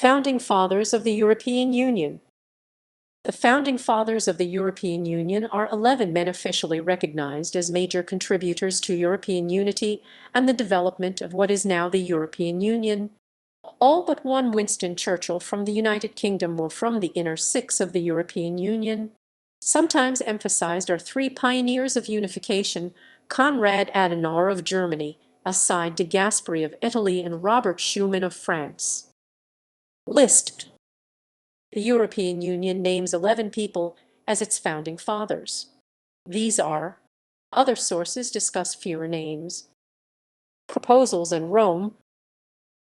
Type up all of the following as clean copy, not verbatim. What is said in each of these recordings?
Founding Fathers of the European Union. The founding fathers of the European Union are 11 men officially recognized as major contributors to European unity and the development of what is now the European Union. All but one, Winston Churchill from the United Kingdom, were from the inner six of the European Union. Sometimes emphasized are three pioneers of unification: Konrad Adenauer of Germany, Alcide de Gasperi of Italy, and Robert Schuman of France. List. The European Union names 11 people as its founding fathers. These are: other sources discuss fewer names. Proposals in Rome.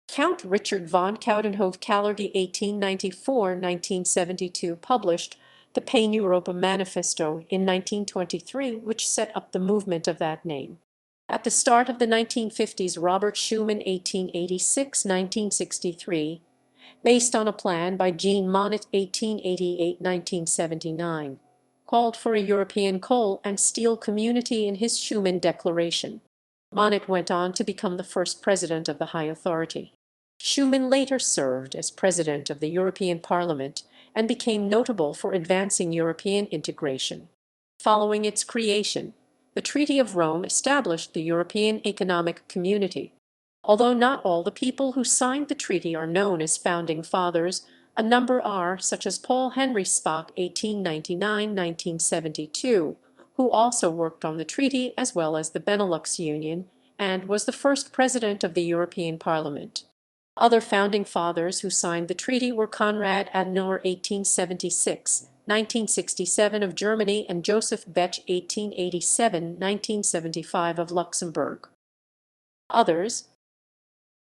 Count Richard von Coudenhove-Kalergi 1894–1972 published the Pan-Europa Manifesto in 1923, which set up the movement of that name. At the start of the 1950s, Robert Schuman 1886–1963, based on a plan by Jean Monnet 1888–1979, called for a European coal and steel community in his Schuman Declaration. Monnet went on to become the first president of the High Authority. Schuman later served as president of the European Parliament and became notable for advancing European integration. Following its creation, the Treaty of Rome established the European Economic Community. Although not all the people who signed the treaty are known as founding fathers, a number are, such as Paul Henry Spaak 1899–1972, who also worked on the treaty as well as the Benelux Union and was the first president of the European Parliament. Other founding fathers who signed the treaty were Konrad Adenauer 1876–1967 of Germany and Joseph Bech 1887–1975 of Luxembourg. Others.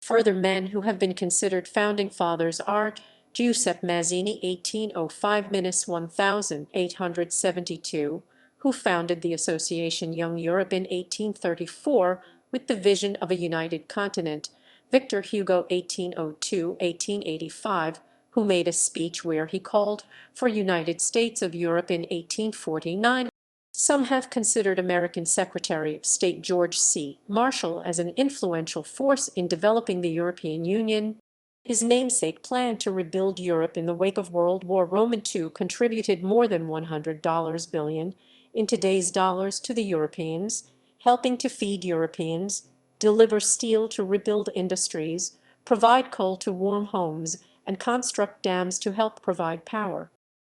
Further men who have been considered founding fathers are Giuseppe Mazzini 1805–1872, who founded the Association Young Europe in 1834 with the vision of a united continent; Victor Hugo 1802–1885, who made a speech where he called for United States of Europe in 1849. Some have considered American Secretary of State George C. Marshall as an influential force in developing the European Union. His namesake plan to rebuild Europe in the wake of World War II contributed more than $100 billion in today's dollars to the Europeans, helping to feed Europeans, deliver steel to rebuild industries, provide coal to warm homes, and construct dams to help provide power.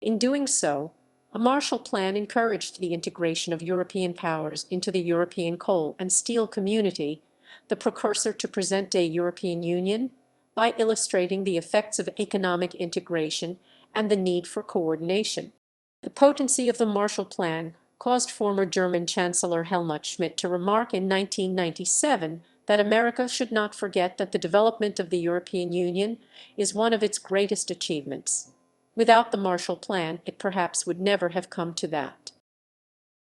In doing so, a Marshall Plan encouraged the integration of European powers into the European coal and steel community, the precursor to present-day European Union, by illustrating the effects of economic integration and the need for coordination. The potency of the Marshall Plan caused former German Chancellor Helmut Schmidt to remark in 1997 that America should not forget that the development of the European Union is one of its greatest achievements. Without the Marshall Plan, it perhaps would never have come to that.